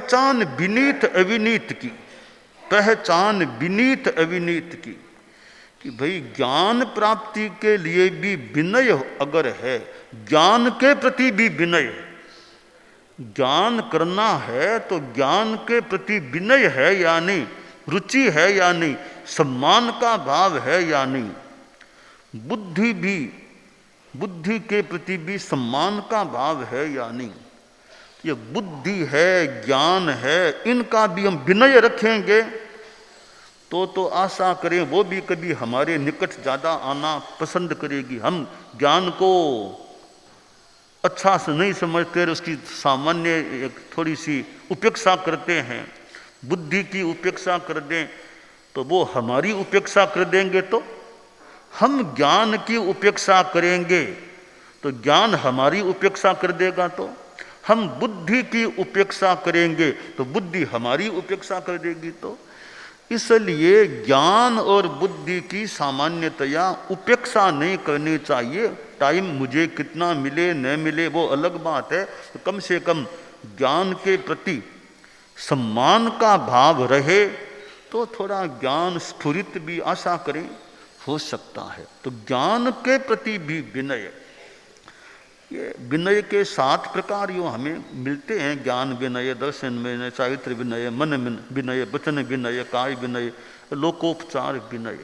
पहचान विनीत अविनीत की, पहचान विनीत अविनीत की, कि भाई ज्ञान प्राप्ति के लिए भी विनय अगर है, ज्ञान के प्रति भी विनय, ज्ञान करना है तो ज्ञान के प्रति विनय है या नहीं, रुचि है या नहीं, सम्मान का भाव है या नहीं, बुद्धि के प्रति भी सम्मान का भाव है या नहीं, ये बुद्धि है, ज्ञान है, इनका भी हम विनय रखेंगे तो आशा करें वो भी कभी हमारे निकट ज़्यादा आना पसंद करेगी। हम ज्ञान को अच्छा से नहीं समझते, उसकी सामान्य एक थोड़ी सी उपेक्षा करते हैं, बुद्धि की उपेक्षा कर दें तो वो हमारी उपेक्षा कर देंगे, तो हम ज्ञान की उपेक्षा करेंगे तो ज्ञान हमारी उपेक्षा कर देगा, तो हम बुद्धि की उपेक्षा करेंगे तो बुद्धि हमारी उपेक्षा कर देगी। तो इसलिए ज्ञान और बुद्धि की सामान्यतया उपेक्षा नहीं करनी चाहिए। टाइम मुझे कितना मिले न मिले वो अलग बात है, तो कम से कम ज्ञान के प्रति सम्मान का भाव रहे तो थोड़ा ज्ञान स्फुरित भी आशा करें हो सकता है। तो ज्ञान के प्रति भी विनय, ये विनय के 7 प्रकार यो हमें मिलते हैं, ज्ञान विनय, दर्शन विनय, चारित्र विनय, मन विनय, वचन विनय, काय विनय, लोकोपचार विनय।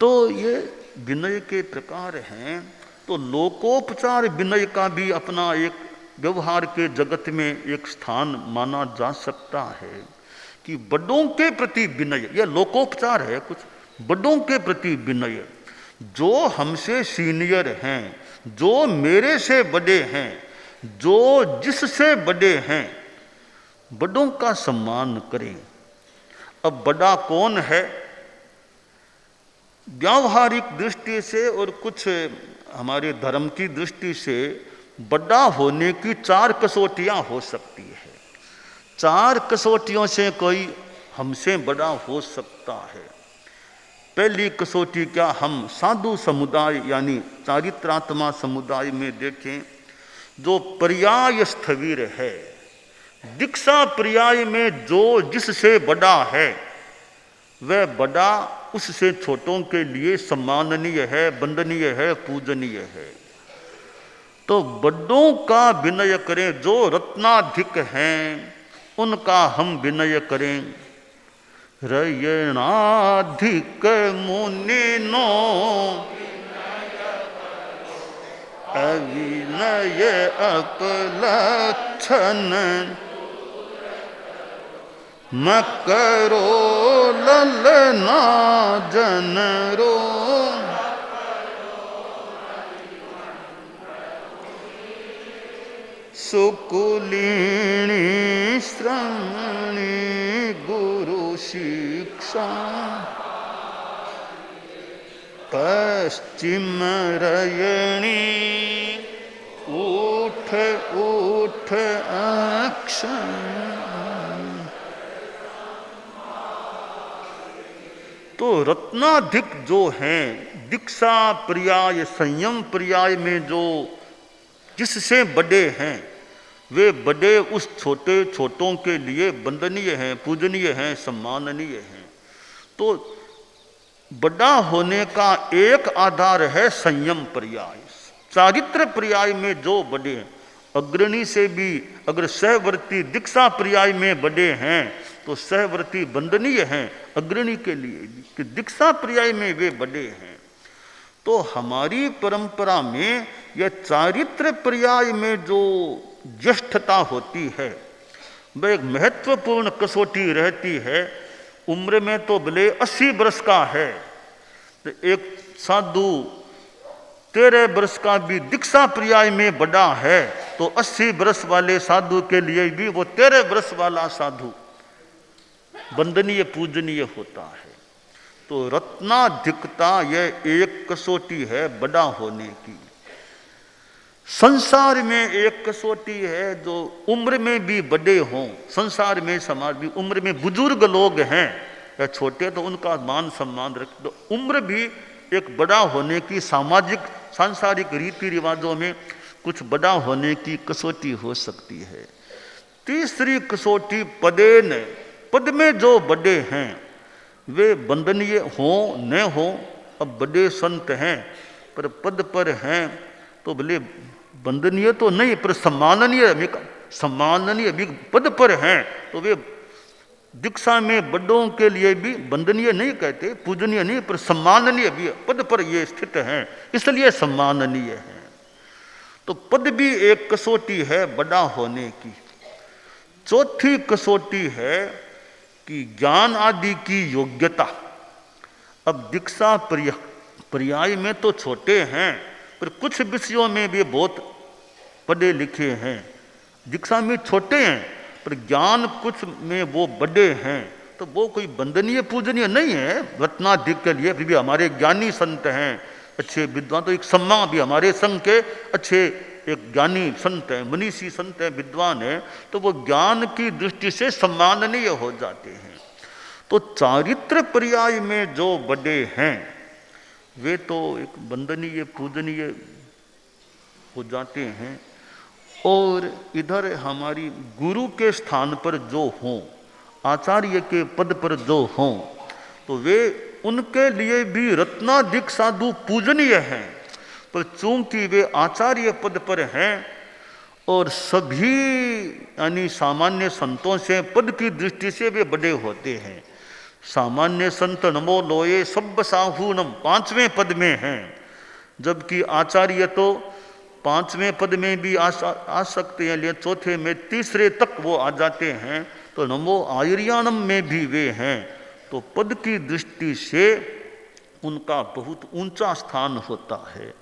तो ये विनय के प्रकार हैं। तो लोकोपचार विनय का भी अपना एक व्यवहार के जगत में एक स्थान माना जा सकता है कि बड़ों के प्रति विनय, यह लोकोपचार है, कुछ बड़ों के प्रति विनय, जो हमसे सीनियर हैं, जो मेरे से बड़े हैं, जो जिससे बड़े हैं, बड़ों का सम्मान करें। अब बड़ा कौन है? व्यावहारिक दृष्टि से और कुछ हमारे धर्म की दृष्टि से बड़ा होने की 4 कसौटियां हो सकती है। 4 कसौटियों से कोई हमसे बड़ा हो सकता है। पहली कसौटी क्या, हम साधु समुदाय यानी चारित्रात्मा समुदाय में देखें, जो पर्याय स्थविर है, दीक्षा पर्याय में जो जिससे बड़ा है वह बड़ा उससे छोटों के लिए सम्माननीय है, वंदनीय है, पूजनीय है। तो बड़ों का विनय करें, जो रत्नाधिक हैं उनका हम विनय करें। रयणाधिक मुनिनो अविनय अपलक्षण, मकरो ललना जनरो, सुकुलिनी श्रवणी गुरु शिक्षा, पश्चिम रयणी उठ उठ अक्षण। तो रत्नाधिक जो हैं, दीक्षा पर्याय संयम पर्याय में जो जिससे बड़े हैं, वे बड़े उस छोटे छोटों के लिए वंदनीय हैं, पूजनीय हैं, सम्माननीय हैं। तो बड़ा होने का एक आधार है संयम पर्याय। चारित्र पर्याय में जो बड़े हैं, अग्रणी से भी अगर सहवर्ती दीक्षा पर्याय में बड़े हैं तो सहवर्ती वंदनीय हैं अग्रणी के लिए भी, कि दीक्षा पर्याय में वे बड़े हैं। तो हमारी परंपरा में यह चारित्र पर्याय में जो ज्येष्ठता होती है वह एक महत्वपूर्ण कसौटी रहती है। उम्र में तो भले 80 वर्ष का है, तो एक साधु 13 वर्ष का भी दीक्षा पर्याय में बड़ा है, तो 80 वर्ष वाले साधु के लिए भी वो 13 वर्ष वाला साधु वंदनीय पूजनीय होता है। तो रत्नाधिकता यह एक कसौटी है बड़ा होने की। संसार में एक कसौटी है जो उम्र में भी बड़े हों, संसार में समाज भी उम्र में बुजुर्ग लोग हैं या छोटे तो उनका मान सम्मान रख दो। उम्र भी एक बड़ा होने की सामाजिक सांसारिक रीति रिवाजों में कुछ बड़ा होने की कसौटी हो सकती है। तीसरी कसौटी पदे न, पद में जो बड़े हैं वे वंदनीय हो न हो। अब बड़े संत हैं पर पद पर हैं तो भले वंदनीय तो नहीं पर सम्माननीय, सम्माननीय भी पद पर हैं तो वे दीक्षा में बड़ों के लिए भी वंदनीय नहीं कहते, पूजनीय नहीं, पर सम्माननीय भी पद पर ये स्थित हैं, इसलिए सम्माननीय हैं। तो पद भी एक कसौटी है बड़ा होने की। चौथी कसौटी है कि ज्ञान आदि की योग्यता। अब दीक्षा पर्याय में तो छोटे हैं पर कुछ विषयों में भी बहुत पढ़े लिखे हैं। दीक्षा में छोटे हैं पर ज्ञान कुछ में वो बड़े हैं, तो वो कोई वंदनीय पूजनीय नहीं है रत्नाधिक के लिए। फिर भी हमारे ज्ञानी संत हैं, अच्छे विद्वान, तो एक सम्मान भी हमारे संघ के अच्छे एक ज्ञानी संत हैं, मनीषी संत हैं, विद्वान हैं, तो वो ज्ञान की दृष्टि से सम्माननीय हो जाते हैं। तो चारित्र पर्याय में जो बड़े हैं वे तो एक वंदनीय पूजनीय हो जाते हैं। और इधर हमारी गुरु के स्थान पर जो हों, आचार्य के पद पर जो हों, तो वे उनके लिए भी रत्नाधिक साधु पूजनीय हैं। पर चूंकि वे आचार्य पद पर हैं और सभी यानी सामान्य संतों से पद की दृष्टि से वे बड़े होते हैं। सामान्य संत नमो लोये सब साहूनम 5वें पद में हैं, जबकि आचार्य तो 5वें पद में भी आ सकते हैं, लेकिन चौथे में तीसरे तक वो आ जाते हैं। तो नमो आयर्यानम में भी वे हैं, तो पद की दृष्टि से उनका बहुत ऊंचा स्थान होता है।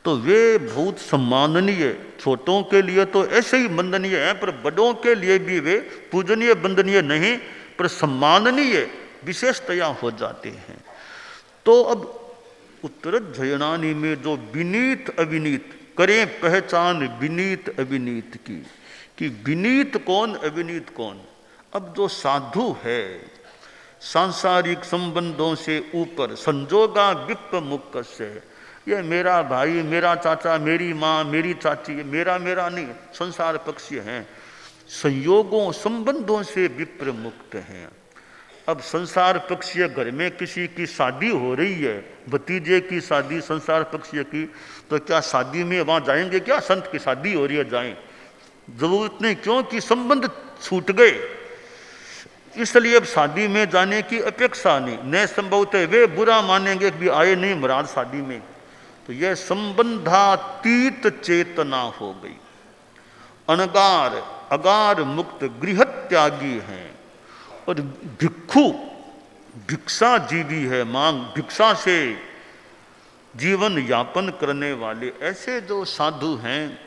तो वे बहुत सम्माननीय, छोटों के लिए तो ऐसे ही वंदनीय हैं, पर बड़ों के लिए भी वे पूजनीय वंदनीय नहीं पर सम्माननीय विशेषतया हो जाते हैं। तो अब उत्तरध्ययनानि में जो विनीत अविनीत करें पहचान विनीत अविनीत की, कि विनीत कौन अविनीत कौन। अब जो साधु है सांसारिक संबंधों से ऊपर, संजोगा विप्प मुक्त से, ये मेरा भाई, मेरा चाचा, मेरी माँ, मेरी चाची, ये मेरा नहीं, संसार पक्षी हैं, संयोगों संबंधों से विप्र मुक्त हैं। अब संसार पक्षीय घर में किसी की शादी हो रही है, भतीजे की शादी संसार पक्षीय की, तो क्या शादी में वहाँ जाएंगे क्या? संत की शादी हो रही है जाएं? जरूरत नहीं, क्योंकि संबंध छूट गए, इसलिए अब शादी में जाने की अपेक्षा नहीं। न संभवतः वे बुरा मानेंगे कि आए नहीं महाराज शादी में, तो यह संबंधातीत चेतना हो गई। अनगार अगार मुक्त गृह त्यागी हैं और भिक्षु भिक्षा जीवी है, मांग भिक्षा से जीवन यापन करने वाले ऐसे जो साधु हैं,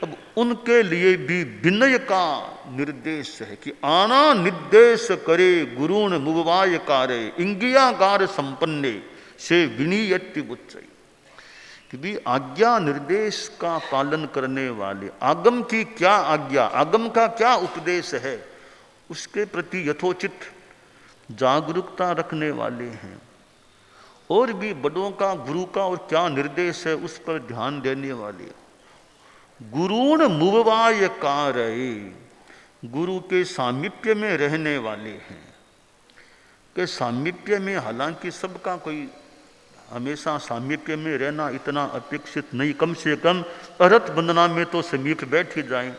अब उनके लिए भी विनय का निर्देश है कि आना निर्देश करे गुरुण मुवाय कारे इंगियागार संपन्ने से विनीयति बुच्चई, कि भी आज्ञा निर्देश का पालन करने वाले, आगम की क्या आज्ञा, आगम का क्या उपदेश है, उसके प्रति यथोचित जागरूकता रखने वाले हैं। और भी बड़ों का, गुरु का और क्या निर्देश है उस पर ध्यान देने वाले। गुरुण मुवाय कारय, गुरु के सामीप्य में रहने वाले हैं। के सामीप्य में, हालांकि सबका कोई हमेशा सामीप्य में रहना इतना अपेक्षित नहीं, कम से कम अरहत वंदना में तो समीप बैठ ही जाएं,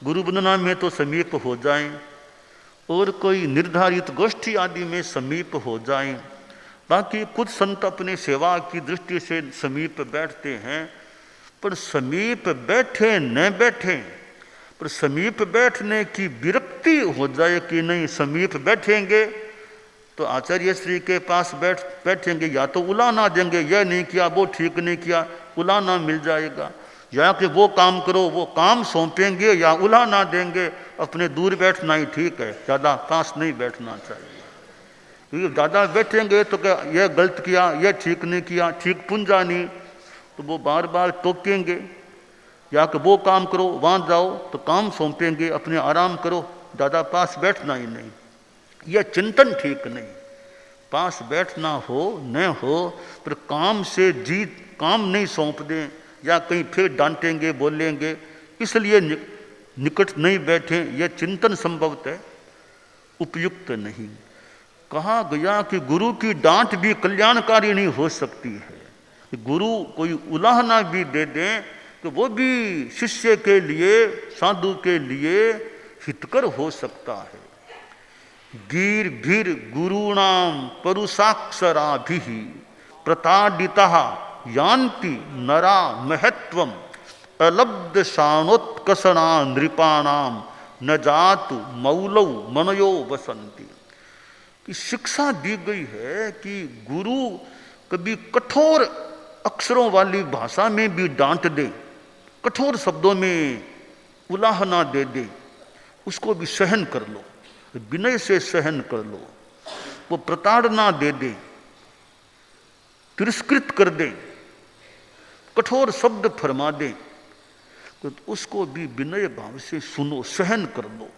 गुरु वंदना में तो समीप हो जाएं, और कोई निर्धारित गोष्ठी आदि में समीप हो जाएं। बाकी कुछ संत अपने सेवा की दृष्टि से समीप बैठते हैं, पर समीप बैठे न बैठे, पर समीप बैठने की विरक्ति हो जाए कि नहीं समीप बैठेंगे तो आचार्य श्री के पास बैठेंगे, या तो उलाना देंगे, यह नहीं किया, वो ठीक नहीं किया, उलाना मिल जाएगा, या कि वो काम करो, वो काम सौंपेंगे या उलाना देंगे। अपने दूर बैठना ही ठीक है, ज़्यादा पास नहीं बैठना चाहिए, क्योंकि ज़्यादा बैठेंगे तो क्या यह गलत किया, यह ठीक नहीं किया, ठीक पुंजा नहीं, तो वो बार बार टोकेंगे। या कि वो काम करो, वहाँ जाओ, तो काम सौंपेंगे, अपने आराम करो, ज़्यादा पास बैठना ही नहीं। यह चिंतन ठीक नहीं, पास बैठना हो न हो, पर काम से काम नहीं सौंप दें, या कहीं फिर डांटेंगे बोलेंगे, इसलिए निकट नहीं बैठे, यह चिंतन संभवतः उपयुक्त नहीं। कहा गया कि गुरु की डांट भी कल्याणकारी नहीं हो सकती है। गुरु कोई उलाहना भी दे दें तो वो भी शिष्य के लिए, साधु के लिए हितकर हो सकता है। गीर भीर गुरुणाम परुषाक्षराभि प्रताडिता यान्ति नरा महत्वम अलब्ध शानोत्कसणा नृपाणाम न जातु मौलौ मनयो वसंती। कि शिक्षा दी गई है कि गुरु कभी कठोर अक्षरों वाली भाषा में भी डांट दे, कठोर शब्दों में उलाहना दे दे, उसको भी सहन कर लो, विनय से सहन कर लो। वो प्रताड़ना दे दे, तिरस्कृत कर दे, कठोर शब्द फरमा दे, तो उसको भी विनय भाव से सुनो, सहन कर लो।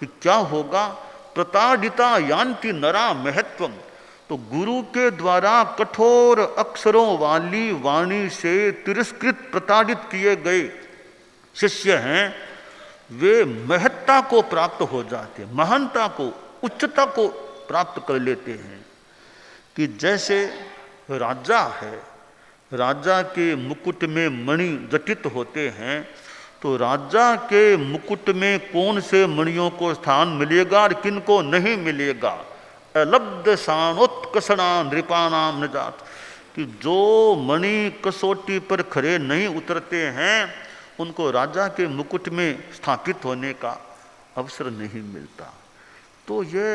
कि क्या होगा? प्रताड़िता यान्ति नरा महत्वम। तो गुरु के द्वारा कठोर अक्षरों वाली वाणी से तिरस्कृत, प्रताड़ित किए गए शिष्य हैं, वे महत्ता को प्राप्त हो जाते हैं, महानता को, उच्चता को प्राप्त कर लेते हैं। कि जैसे राजा है, राजा के मुकुट में मणि जटित होते हैं, तो राजा के मुकुट में कौन से मणियों को स्थान मिलेगा और किन को नहीं मिलेगा? अलब्ध शानोत्कसणा नृपाणाम न जात। कि जो मणि कसौटी पर खरे नहीं उतरते हैं, उनको राजा के मुकुट में स्थापित होने का अवसर नहीं मिलता। तो ये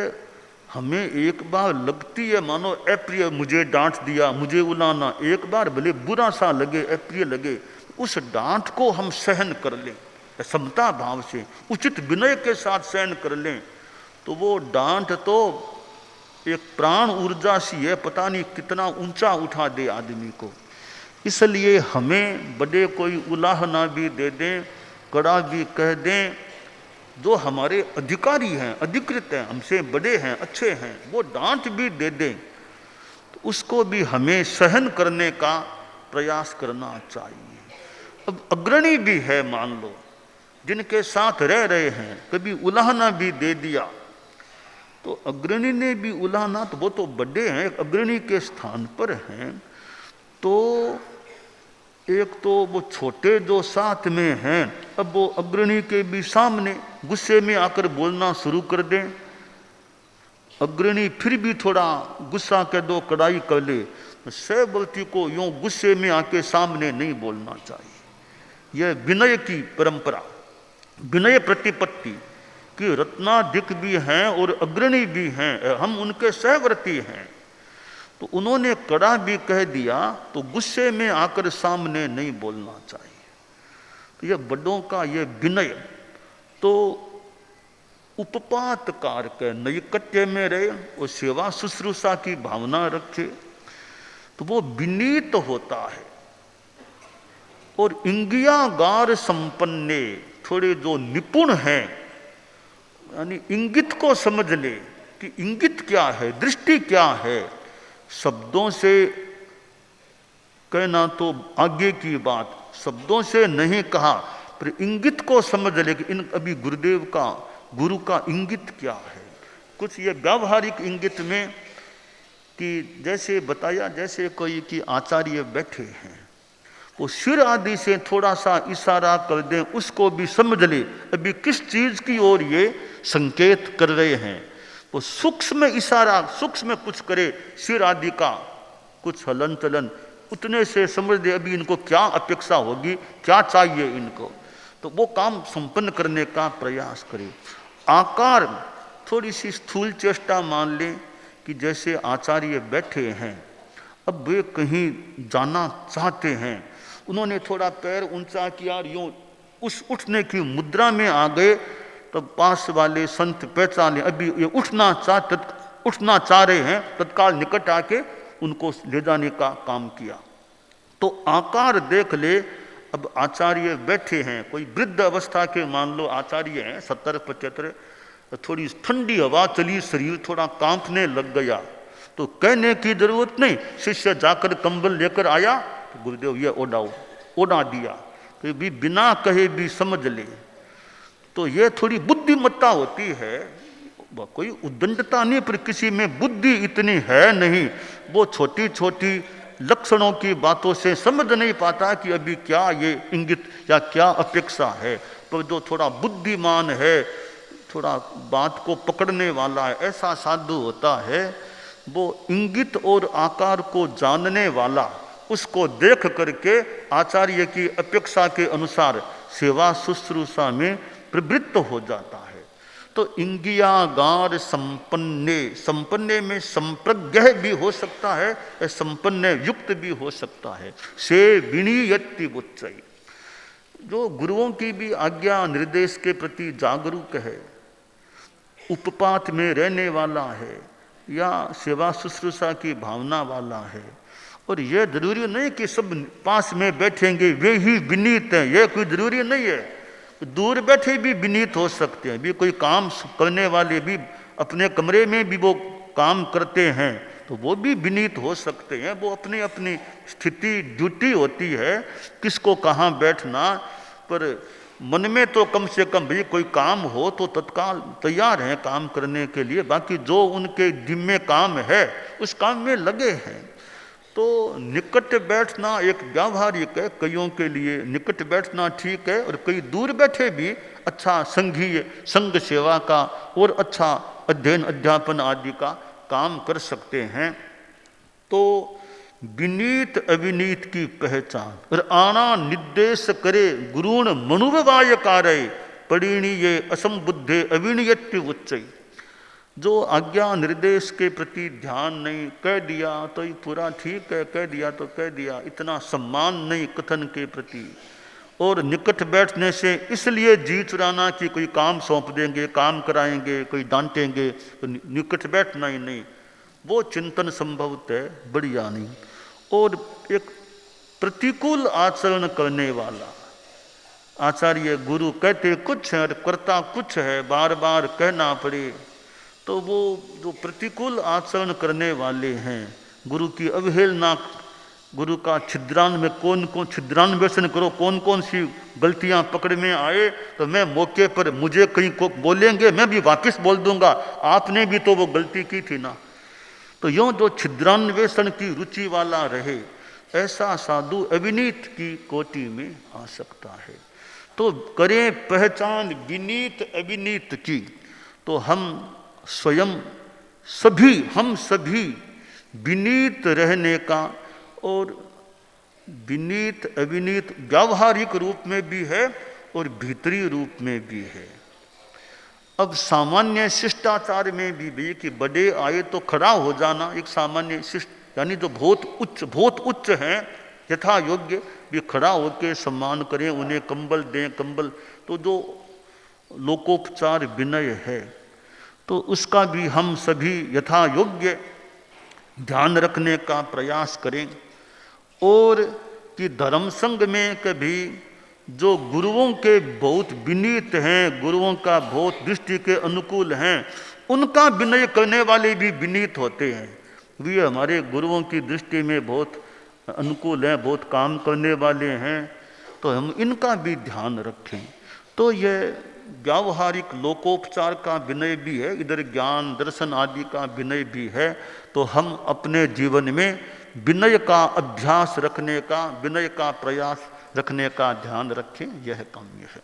हमें एक बार लगती है, मानो अप्रिय, मुझे डांट दिया, मुझे उलाना, एक बार भले बुरा सा लगे, अप्रिय लगे, उस डांट को हम सहन कर लें, समता भाव से, उचित विनय के साथ सहन कर लें, तो वो डांट तो एक प्राण ऊर्जा सी है, पता नहीं कितना ऊंचा उठा दे आदमी को। इसलिए हमें बड़े कोई उलाहना भी दे दें, कड़ा भी कह दें, जो हमारे अधिकारी हैं, अधिकृत हैं, हमसे बड़े हैं, अच्छे हैं, वो डांट भी दे दें, तो उसको भी हमें सहन करने का प्रयास करना चाहिए। अब अग्रणी भी है, मान लो, जिनके साथ रह रहे हैं, कभी उलाहना भी दे दिया, तो अग्रणी ने भी उलाहना, तो वो तो बड़े हैं, अग्रणी के स्थान पर हैं, तो एक तो वो छोटे जो साथ में हैं, अब वो अग्रणी के भी सामने गुस्से में आकर बोलना शुरू कर दें, अग्रणी फिर भी थोड़ा गुस्सा कह दो, कड़ाई कर ले, तो सहवर्ती को यूं गुस्से में आके सामने नहीं बोलना चाहिए। यह विनय की परंपरा, विनय प्रतिपत्ति कि रत्नाधिक भी हैं और अग्रणी भी हैं, हम उनके सहवर्ती हैं, तो उन्होंने कड़ा भी कह दिया तो गुस्से में आकर सामने नहीं बोलना चाहिए। तो यह बड़ों का यह विनय, तो उपपात कारक नैकट्य में रहे और सेवा शुश्रूषा की भावना रखे, तो वो विनीत होता है। और इंगियागार संपन्ने, थोड़े जो निपुण हैं, यानी इंगित को समझ ले कि इंगित क्या है, दृष्टि क्या है, शब्दों से कहना तो आगे की बात, शब्दों से नहीं कहा, पर इंगित को समझ ले कि इन अभी गुरुदेव का, गुरु का इंगित क्या है। कुछ ये व्यावहारिक इंगित में कि जैसे बताया, जैसे कोई कि आचार्य बैठे हैं, वो सिर आदि से थोड़ा सा इशारा कर दें, उसको भी समझ ले अभी किस चीज की ओर ये संकेत कर रहे हैं। वो सूक्ष्म इशारा, सूक्ष्म कुछ करे, सिर आदि का कुछ हलन चलन, उतने से समझ दे अभी इनको क्या अपेक्षा होगी, क्या चाहिए इनको, तो वो काम संपन्न करने का प्रयास करे। आकार थोड़ी सी स्थूल चेष्टा मान लें कि जैसे आचार्य बैठे हैं, अब वे कहीं जाना चाहते हैं, उन्होंने थोड़ा पैर ऊंचा किया और यूं उस उठने की मुद्रा में आ गए, तो पास वाले संत पहचाने अभी ये उठना चाह रहे हैं, तत्काल निकट आके उनको ले जाने का काम किया। तो आकार देख ले, अब आचार्य बैठे हैं, कोई वृद्ध अवस्था के मान लो आचार्य हैं, 70-75, थोड़ी ठंडी हवा चली, शरीर थोड़ा कांपने लग गया, तो कहने की जरूरत नहीं, शिष्य जाकर कंबल लेकर आया, तो गुरुदेव ये ओढ़ाओ, ओढ़ा दिया, तो भी बिना कहे भी समझ ले। तो ये थोड़ी बुद्धिमत्ता होती है, कोई उद्दंडता नहीं, पर किसी में बुद्धि इतनी है नहीं, वो छोटी छोटी लक्षणों की बातों से समझ नहीं पाता कि अभी क्या ये इंगित या क्या अपेक्षा है। पर जो थोड़ा बुद्धिमान है, थोड़ा बात को पकड़ने वाला है, ऐसा साधु होता है, वो इंगित और आकार को जानने वाला, उसको देख करके आचार्य की अपेक्षा के अनुसार सेवा शुश्रूषा में प्रवृत्त हो जाता है। तो इंगियागार संपन्ने, संपन्ने में संप्रज्ञ भी हो सकता है, संपन्न युक्त भी हो सकता है। से विनीयति बुच्चई, जो गुरुओं की भी आज्ञा निर्देश के प्रति जागरूक है, उपपात में रहने वाला है, या सेवा शुश्रूषा की भावना वाला है। और यह जरूरी नहीं कि सब पास में बैठेंगे वे ही विनीत हैं, यह कोई जरूरी नहीं है। दूर बैठे भी विनीत हो सकते हैं, भी कोई काम करने वाले भी अपने कमरे में भी वो काम करते हैं, तो वो भी विनीत हो सकते हैं। वो अपनी अपनी स्थिति ड्यूटी होती है किसको कहाँ बैठना, पर मन में तो कम से कम भाई कोई काम हो तो तत्काल तैयार हैं काम करने के लिए। बाकी जो उनके जिम्मे काम है उस काम में लगे हैं। तो निकट बैठना एक व्यावहारिक है, कईयों के लिए निकट बैठना ठीक है, और कई दूर बैठे भी अच्छा संघीय संघ सेवा का और अच्छा अध्ययन अध्यापन आदि का काम कर सकते हैं। तो विनीत अविनीत की पहचान और आना निर्देश करे गुरुण मनुव्यवाय कार्य परिणीये असंबुद्धे अविनीयत्य उच्चई। जो आज्ञा निर्देश के प्रति ध्यान नहीं, कह दिया तो ये पूरा ठीक है, कह दिया तो कह दिया, इतना सम्मान नहीं कथन के प्रति। और निकट बैठने से इसलिए जी चुराना कि कोई काम सौंप देंगे, काम कराएंगे, कोई डांटेंगे, तो निकट बैठना ही नहीं, वो चिंतन संभवतः बढ़िया नहीं। और एक प्रतिकूल आचरण करने वाला, आचार्य गुरु कहते कुछ है और करता कुछ है, बार बार कहना पड़े, तो वो जो प्रतिकूल आचरण करने वाले हैं, गुरु की अवहेलना, गुरु का छिद्रान में कौन कौन छिद्रान्वेषण करो, कौन कौन सी गलतियां पकड़ में आए, तो मैं मौके पर मुझे कहीं को बोलेंगे मैं भी वापस बोल दूंगा, आपने भी तो वो गलती की थी ना। तो यूँ जो छिद्रान्वेषण की रुचि वाला रहे, ऐसा साधु अविनीत की कोटि में आ सकता है। तो करें पहचान विनीत अविनीत की, तो हम स्वयं सभी, हम सभी विनीत रहने का, और विनीत अविनीत व्यावहारिक रूप में भी है और भीतरी रूप में भी है। अब सामान्य शिष्टाचार में भी कि बड़े आए तो खड़ा हो जाना, एक सामान्य शिष्ट, यानी जो बहुत उच्च हैं यथा योग्य भी खड़ा होकर सम्मान करें, उन्हें कंबल दें, कंबल, तो जो लोकोपचार विनय है, तो उसका भी हम सभी यथा योग्य ध्यान रखने का प्रयास करें। और कि धर्म संघ में कभी जो गुरुओं के बहुत विनीत हैं, गुरुओं का बहुत दृष्टि के अनुकूल हैं, उनका विनय करने वाले भी विनीत होते हैं। वे हमारे गुरुओं की दृष्टि में बहुत अनुकूल हैं, बहुत काम करने वाले हैं, तो हम इनका भी ध्यान रखें। तो यह व्यावहारिक लोकोपचार का विनय भी है, इधर ज्ञान दर्शन आदि का विनय भी है। तो हम अपने जीवन में विनय का अभ्यास रखने का, विनय का प्रयास रखने का ध्यान रखें, यह काम्य है।